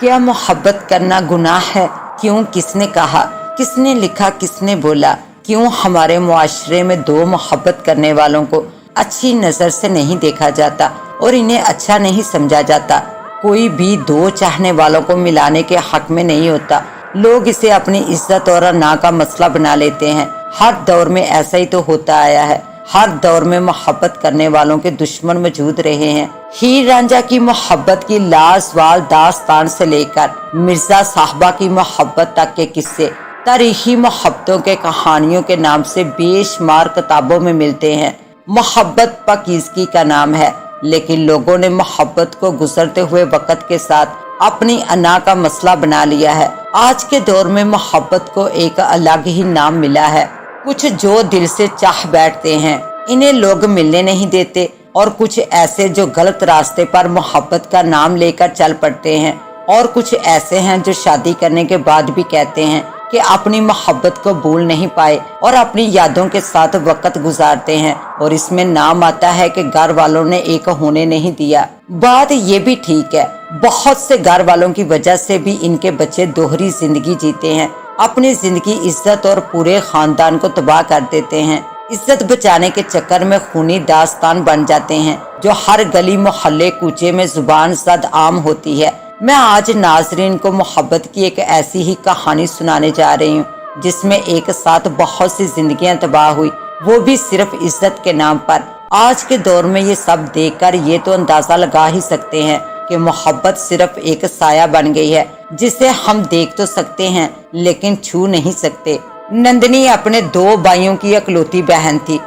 کیا محبت کرنا گناہ ہے؟ کیوں؟ کس نے کہا؟ کس نے لکھا؟ کس نے بولا؟ کیوں ہمارے معاشرے میں دو محبت کرنے والوں کو اچھی نظر سے نہیں دیکھا جاتا اور انہیں اچھا نہیں سمجھا جاتا؟ کوئی بھی دو چاہنے والوں کو ملانے کے حق میں نہیں ہوتا۔ لوگ اسے اپنی عزت اور انا کا مسئلہ بنا لیتے ہیں۔ ہر دور میں ایسا ہی تو ہوتا آیا ہے۔ ہر دور میں محبت کرنے والوں کے دشمن موجود رہے ہیں۔ ہیر رانجھا کی محبت کی لازوال داستان سے لے کر مرزا صاحبہ کی محبت تک کے قصے تاریخی محبتوں کے کہانیوں کے نام سے بے شمار کتابوں میں ملتے ہیں۔ محبت پاکیزگی کا نام ہے، لیکن لوگوں نے محبت کو گزرتے ہوئے وقت کے ساتھ اپنی انا کا مسئلہ بنا لیا ہے۔ آج کے دور میں محبت کو ایک الگ ہی نام ملا ہے۔ کچھ جو دل سے چاہ بیٹھتے ہیں انہیں لوگ ملنے نہیں دیتے، اور کچھ ایسے جو غلط راستے پر محبت کا نام لے کر چل پڑتے ہیں، اور کچھ ایسے ہیں جو شادی کرنے کے بعد بھی کہتے ہیں کہ اپنی محبت کو بھول نہیں پائے اور اپنی یادوں کے ساتھ وقت گزارتے ہیں، اور اس میں نام آتا ہے کہ گھر والوں نے ایک ہونے نہیں دیا۔ بات یہ بھی ٹھیک ہے، بہت سے گھر والوں کی وجہ سے بھی ان کے بچے دوہری زندگی جیتے ہیں، اپنی زندگی، عزت اور پورے خاندان کو تباہ کر دیتے ہیں۔ عزت بچانے کے چکر میں خونی داستان بن جاتے ہیں جو ہر گلی محلے کوچے میں زبان زد عام ہوتی ہے۔ میں آج ناظرین کو محبت کی ایک ایسی ہی کہانی سنانے جا رہی ہوں جس میں ایک ساتھ بہت سی زندگیاں تباہ ہوئی، وہ بھی صرف عزت کے نام پر۔ آج کے دور میں یہ سب دیکھ کر یہ تو اندازہ لگا ہی سکتے ہیں کہ محبت صرف ایک سایہ بن گئی ہے جسے ہم دیکھ تو سکتے ہیں لیکن چھو نہیں سکتے۔ نندنی اپنے دو بھائیوں کی اکلوتی بہن تھی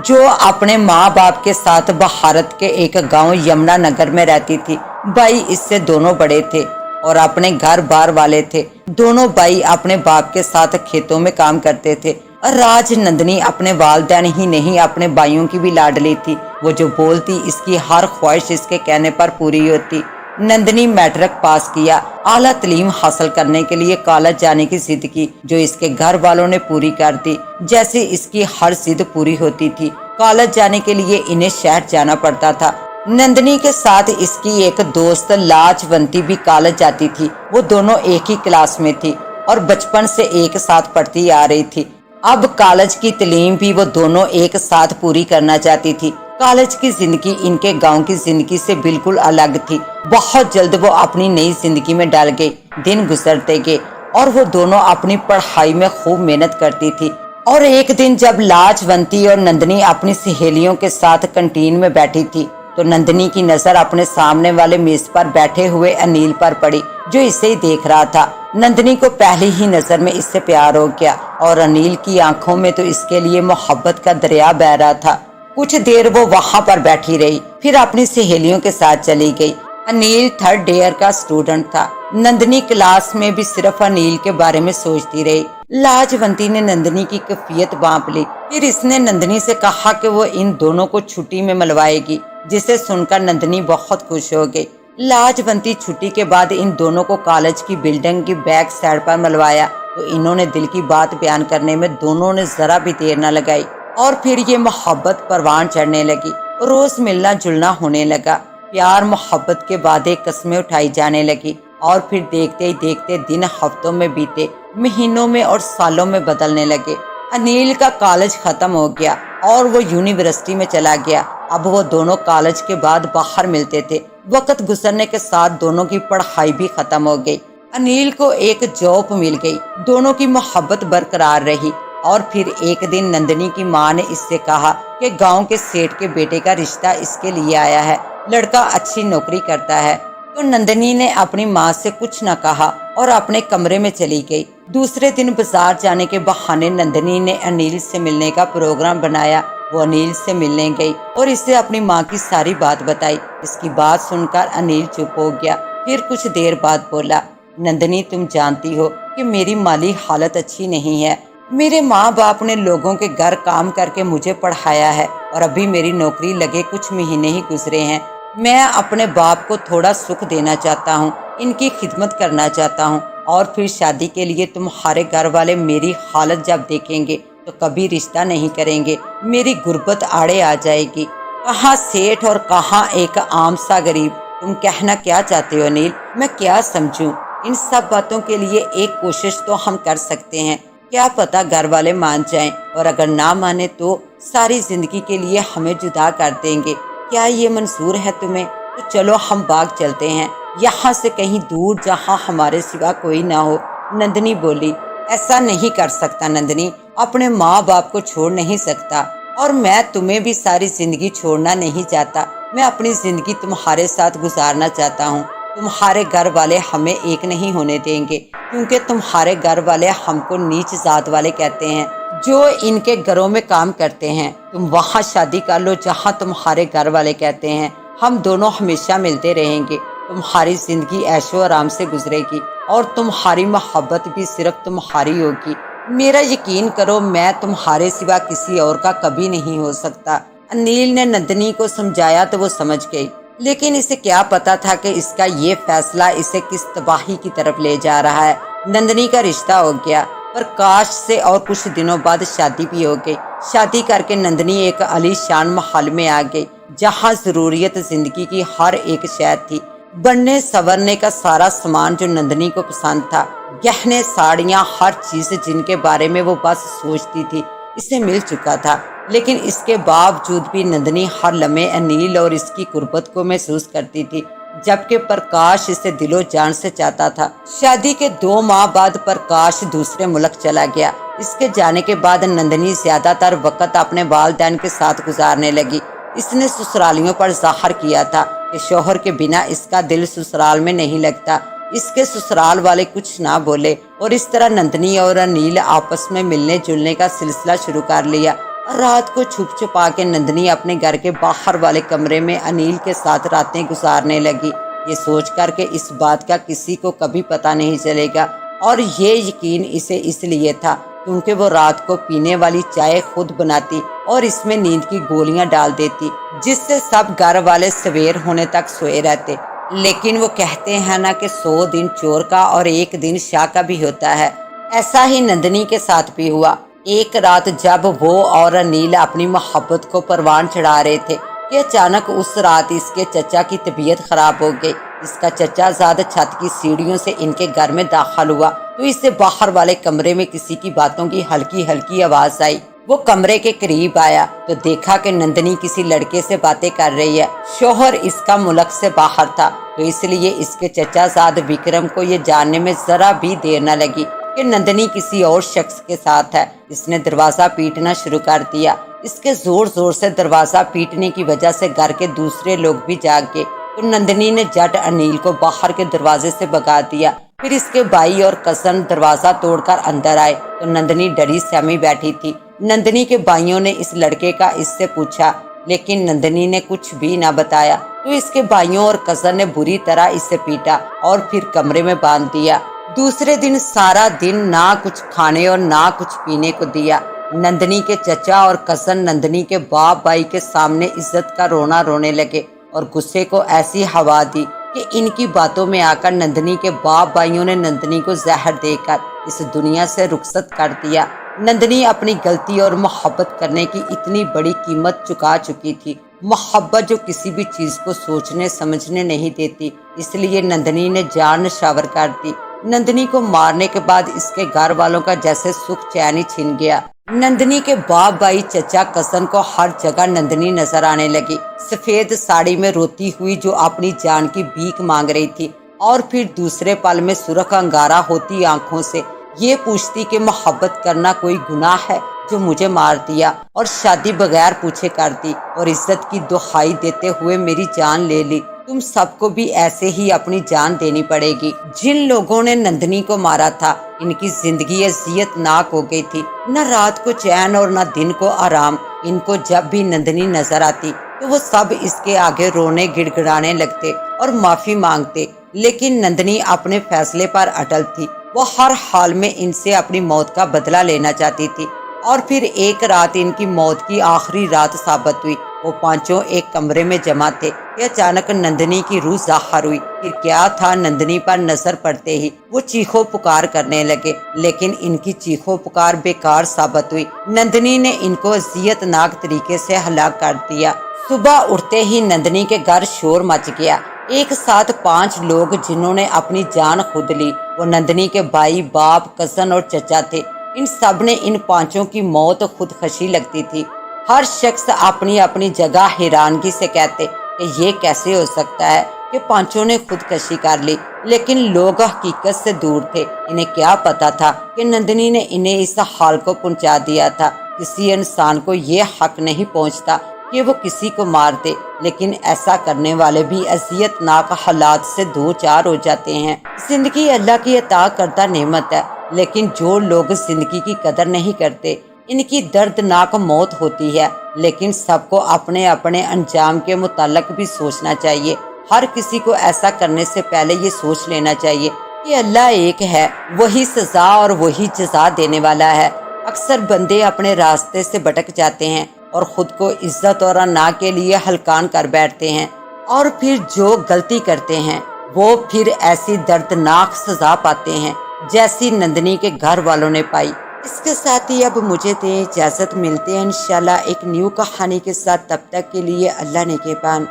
جو اپنے ماں باپ کے ساتھ بھارت کے ایک گاؤں یمنا نگر میں رہتی تھی۔ بھائی اس سے دونوں بڑے تھے اور اپنے گھر بار والے تھے۔ دونوں بھائی اپنے باپ کے ساتھ کھیتوں میں کام کرتے تھے، اور راج نندنی اپنے والدین ہی نہیں اپنے بھائیوں کی بھی لاڈلی تھی۔ وہ جو بولتی اس کی ہر خواہش اس کے کہنے پر پوری ہوتی۔ نندنی میٹرک پاس کیا، اعلیٰ تعلیم حاصل کرنے کے لیے کالج جانے کی ضد کی جو اس کے گھر والوں نے پوری کر دی۔ جیسے اس کی ہر ضد پوری ہوتی تھی، کالج جانے کے لیے انہیں شہر جانا پڑتا تھا۔ نندنی کے ساتھ اس کی ایک دوست لاجونتی بھی کالج جاتی تھی۔ وہ دونوں ایک ہی کلاس میں تھی اور بچپن سے ایک ساتھ پڑھتی آ رہی تھی۔ اب کالج کی تعلیم بھی وہ دونوں ایک ساتھ پوری کرنا چاہتی تھی۔ کالج کی زندگی ان کے گاؤں کی زندگی سے بالکل الگ تھی۔ بہت جلد وہ اپنی نئی زندگی میں ڈال گئی۔ دن گزرتے گئے اور وہ دونوں اپنی پڑھائی میں خوب محنت کرتی تھی۔ اور ایک دن جب لاجونتی اور نندنی اپنی سہیلیوں کے ساتھ کنٹین میں بیٹھی تھی تو نندنی کی نظر اپنے سامنے والے میز پر بیٹھے ہوئے انیل پر پڑی جو اسے ہی دیکھ رہا تھا۔ نندنی کو پہلی ہی نظر میں اس سے پیار ہو گیا اور انیل کی آنکھوں میں تو اس کے لیے محبت کا دریا بہہ رہا تھا۔ کچھ دیر وہ وہاں پر بیٹھی رہی، پھر اپنی سہیلیوں کے ساتھ چلی گئی۔ انیل تھرڈ ایئر کا اسٹوڈنٹ تھا۔ نندنی کلاس میں بھی صرف انیل کے بارے میں سوچتی رہی۔ لاجونتی نے نندنی کی کیفیت بانپ لی، پھر اس نے نندنی سے کہا کہ وہ ان دونوں کو چھٹی میں ملوائے گی، جسے سن کر نندنی بہت خوش ہو گئی۔ لاجونتی چھٹی کے بعد ان دونوں کو کالج کی بلڈنگ کی بیک سائڈ پر ملوایا تو انہوں نے دل کی بات بیان کرنے میں دونوں نے ذرا بھی دیر نہ لگائی، اور پھر یہ محبت پروان چڑھنے لگی۔ روز ملنا جلنا ہونے لگا، پیار محبت کے وعدے قسمیں اٹھائی جانے لگی، اور پھر دیکھتے ہی دیکھتے دن ہفتوں میں بیتے، مہینوں میں اور سالوں میں بدلنے لگے۔ انیل کا کالج ختم ہو گیا اور وہ یونیورسٹی میں چلا گیا۔ اب وہ دونوں کالج کے بعد باہر ملتے تھے۔ وقت گزرنے کے ساتھ دونوں کی پڑھائی بھی ختم ہو گئی۔ انیل کو ایک جاب مل گئی، دونوں کی محبت برقرار رہی۔ اور پھر ایک دن نندنی کی ماں نے اس سے کہا کہ گاؤں کے سیٹھ کے بیٹے کا رشتہ اس کے لیے آیا ہے، لڑکا اچھی نوکری کرتا ہے۔ تو نندنی نے اپنی ماں سے کچھ نہ کہا اور اپنے کمرے میں چلی گئی۔ دوسرے دن بازار جانے کے بہانے نندنی نے انیل سے ملنے کا پروگرام بنایا۔ وہ انیل سے ملنے گئی اور اسے اپنی ماں کی ساری بات بتائی۔ اس کی بات سن کر انیل چپ ہو گیا، پھر کچھ دیر بعد بولا، نندنی تم جانتی ہو کہ میری مالی حالت اچھی نہیں ہے۔ میرے ماں باپ نے لوگوں کے گھر کام کر کے مجھے پڑھایا ہے اور ابھی میری نوکری لگے کچھ مہینے ہی گزرے ہیں۔ میں اپنے باپ کو تھوڑا سکھ دینا چاہتا ہوں، ان کی خدمت کرنا چاہتا ہوں، اور پھر شادی کے لیے تمہارے گھر والے میری حالت جب دیکھیں گے تو کبھی رشتہ نہیں کریں گے، میری غربت آڑے آ جائے گی۔ کہاں سیٹھ اور کہاں ایک عام سا غریب، تم کہنا کیا چاہتے ہو انیل؟ میں کیا سمجھوں؟ ان سب باتوں کے لیے ایک کوشش تو ہم کر سکتے ہیں، کیا پتہ گھر والے مان جائیں، اور اگر نہ مانے تو ساری زندگی کے لیے ہمیں جدا کر دیں گے۔ کیا یہ منظور ہے تمہیں؟ تو چلو ہم باغ چلتے ہیں، یہاں سے کہیں دور جہاں ہمارے سوا کوئی نہ ہو۔ نندنی بولی، ایسا نہیں کر سکتا نندنی، اپنے ماں باپ کو چھوڑ نہیں سکتا، اور میں تمہیں بھی ساری زندگی چھوڑنا نہیں چاہتا۔ میں اپنی زندگی تمہارے ساتھ گزارنا چاہتا ہوں۔ تمہارے گھر والے ہمیں ایک نہیں ہونے دیں گے، کیونکہ تمہارے گھر والے ہم کو نیچ ذات والے کہتے ہیں جو ان کے گھروں میں کام کرتے ہیں۔ تم وہاں شادی کر لو جہاں تمہارے گھر والے کہتے ہیں، ہم دونوں ہمیشہ ملتے رہیں گے۔ تمہاری زندگی عیش و آرام سے گزرے گی، اور تمہاری محبت بھی صرف تمہاری ہوگی۔ میرا یقین کرو، میں تمہارے سوا کسی اور کا کبھی نہیں ہو سکتا۔ انیل نے نندنی کو سمجھایا تو وہ سمجھ گئی، لیکن اسے کیا پتا تھا کہ اس کا یہ فیصلہ اسے کس تباہی کی طرف لے جا رہا ہے۔ نندنی کا رشتہ ہو گیا، پرکاش سے، اور کچھ دنوں بعد شادی بھی ہو گئی۔ شادی کر کے نندنی ایک عالی شان محل میں آ گئی، جہاں ضروریت زندگی کی ہر ایک شے تھی۔ بننے سنورنے کا سارا سامان جو نندنی کو پسند تھا، گہنے، ساڑیاں، ہر چیز جن کے بارے میں وہ بس سوچتی تھی، اسے مل چکا تھا۔ لیکن اس کے باوجود بھی نندنی ہر لمحے انیل اور اس کی قربت کو محسوس کرتی تھی، جبکہ پرکاش اسے دل و جان سے چاہتا تھا۔ شادی کے 2 ماہ بعد پرکاش دوسرے ملک چلا گیا۔ اس کے جانے کے بعد نندنی زیادہ تر وقت اپنے والدین کے ساتھ گزارنے لگی۔ اس نے سسرالیوں پر ظاہر کیا تھا کہ شوہر کے بنا اس کا دل سسرال میں نہیں لگتا۔ اس کے سسرال والے کچھ نہ بولے، اور اس طرح نندنی اور انیل آپس میں ملنے جلنے کا سلسلہ شروع کر لیا۔ رات کو چھپ چھپا کے نندنی اپنے گھر کے باہر والے کمرے میں انیل کے ساتھ راتیں گزارنے لگی، یہ سوچ کر کہ اس بات کا کسی کو کبھی پتہ نہیں چلے گا۔ اور یہ یقین اسے اس لیے تھا کیونکہ وہ رات کو پینے والی چائے خود بناتی اور اس میں نیند کی گولیاں ڈال دیتی، جس سے سب گھر والے سویر ہونے تک سوئے رہتے۔ لیکن وہ کہتے ہیں نا کہ 100 دن چور کا اور 1 دن شاہ کا بھی ہوتا ہے۔ ایسا ہی نندنی کے ساتھ بھی ہوا۔ ایک رات جب وہ اور انیل اپنی محبت کو پروان چڑھا رہے تھے کہ اچانک اس رات اس کے چچا کی طبیعت خراب ہو گئی۔ اس کا چچا زاد چھت کی سیڑھیوں سے ان کے گھر میں داخل ہوا تو اسے باہر والے کمرے میں کسی کی باتوں کی ہلکی ہلکی آواز آئی۔ وہ کمرے کے قریب آیا تو دیکھا کہ نندنی کسی لڑکے سے باتیں کر رہی ہے۔ شوہر اس کا ملک سے باہر تھا، تو اس لیے اس کے چچا زاد وکرم کو یہ جاننے میں ذرا بھی دیر نہ لگی کہ نندنی کسی اور شخص کے ساتھ ہے۔ اس نے دروازہ پیٹنا شروع کر دیا۔ اس کے زور زور سے دروازہ پیٹنے کی وجہ سے گھر کے دوسرے لوگ بھی جاگ گئے، تو نندنی نے جٹ انیل کو باہر کے دروازے سے بھگا دیا۔ پھر اس کے بھائی اور کزن دروازہ توڑ کر اندر آئے تو نندنی ڈری سہمی بیٹھی تھی۔ نندنی کے بھائیوں نے اس لڑکے کا اس سے پوچھا، لیکن نندنی نے کچھ بھی نہ بتایا، تو اس کے بھائیوں اور کزن نے بری طرح اسے پیٹا اور پھر کمرے میں باندھ دیا۔ دوسرے دن سارا دن نہ کچھ کھانے اور نہ کچھ پینے کو دیا۔ نندنی کے چچا اور کزن نندنی کے باپ بھائی کے سامنے عزت کا رونا رونے لگے اور غصے کو ایسی ہوا دی کہ ان کی باتوں میں آ کر نندنی کے باپ بھائیوں نے نندنی کو زہر دے کر اس دنیا سے رخصت کر دیا۔ نندنی اپنی غلطی اور محبت کرنے کی اتنی بڑی قیمت چکا چکی تھی، محبت جو کسی بھی چیز کو سوچنے سمجھنے نہیں دیتی، اس لیے نندنی نے جان نشاور کر دی۔ نندنی کو مارنے کے بعد اس کے گھر والوں کا جیسے سکھ چین ہی چھن گیا۔ نندنی کے باپ بھائی چچا کزن کو ہر جگہ نندنی نظر آنے لگی، سفید ساڑی میں روتی ہوئی جو اپنی جان کی بھیک مانگ رہی تھی، اور پھر دوسرے پل میں سرخ انگارہ ہوتی آنکھوں سے یہ پوچھتی کہ محبت کرنا کوئی گناہ ہے جو مجھے مار دیا اور شادی بغیر پوچھے کر دی اور عزت کی دہائی دیتے ہوئے میری جان لے لی۔ تم سب کو بھی ایسے ہی اپنی جان دینی پڑے گی۔ جن لوگوں نے نندنی کو مارا تھا ان کی زندگی اذیت ناک ہو گئی تھی، نہ رات کو چین اور نہ دن کو آرام۔ ان کو جب بھی نندنی نظر آتی تو وہ سب اس کے آگے رونے گڑ گڑانے لگتے اور معافی مانگتے، لیکن نندنی اپنے فیصلے پر اٹل تھی۔ وہ ہر حال میں ان سے اپنی موت کا بدلہ لینا چاہتی تھی۔ اور پھر ایک رات ان کی موت کی آخری رات ثابت ہوئی۔ وہ پانچوں ایک کمرے میں جمع تھے کہ اچانک نندنی کی روح ظاہر ہوئی۔ پھر کیا تھا، نندنی پر نظر پڑتے ہی وہ چیخو پکار کرنے لگے، لیکن ان کی چیخو پکار بیکار ثابت ہوئی۔ نندنی نے ان کو اذیت ناک طریقے سے ہلاک کر دیا۔ صبح اٹھتے ہی نندنی کے گھر شور مچ گیا۔ ایک ساتھ 5 لوگ جنہوں نے اپنی جان خود لی، وہ نندنی کے بھائی، باپ، کزن اور چچا تھے۔ ان سب نے ان 5 کی موت خودکشی لگتی تھی۔ ہر شخص اپنی اپنی جگہ حیرانگی سے کہتے کہ یہ کیسے ہو سکتا ہے کہ 5 نے خودکشی کر لی، لیکن لوگ حقیقت سے دور تھے۔ انہیں کیا پتا تھا کہ نندنی نے انہیں اس حال کو پہنچا دیا تھا۔ کسی انسان کو یہ حق نہیں پہنچتا کہ وہ کسی کو مار دے، لیکن ایسا کرنے والے بھی اذیت ناک حالات سے دو چار ہو جاتے ہیں۔ زندگی اللہ کی عطا کردہ نعمت ہے، لیکن جو لوگ زندگی کی قدر نہیں کرتے ان کی دردناک موت ہوتی ہے۔ لیکن سب کو اپنے اپنے انجام کے متعلق بھی سوچنا چاہیے۔ ہر کسی کو ایسا کرنے سے پہلے یہ سوچ لینا چاہیے کہ اللہ ایک ہے، وہی سزا اور وہی جزا دینے والا ہے۔ اکثر بندے اپنے راستے سے بھٹک جاتے ہیں اور خود کو عزت اور انا کے لیے ہلکان کر بیٹھتے ہیں، اور پھر جو غلطی کرتے ہیں وہ پھر ایسی دردناک سزا پاتے ہیں جیسی نندنی کے گھر والوں نے پائی۔ اس کے ساتھ ہی اب مجھے دیں اجازت، ملتے ہیں انشاءاللہ ایک نیو کہانی کے ساتھ۔ تب تک کے لیے اللہ نگہبان۔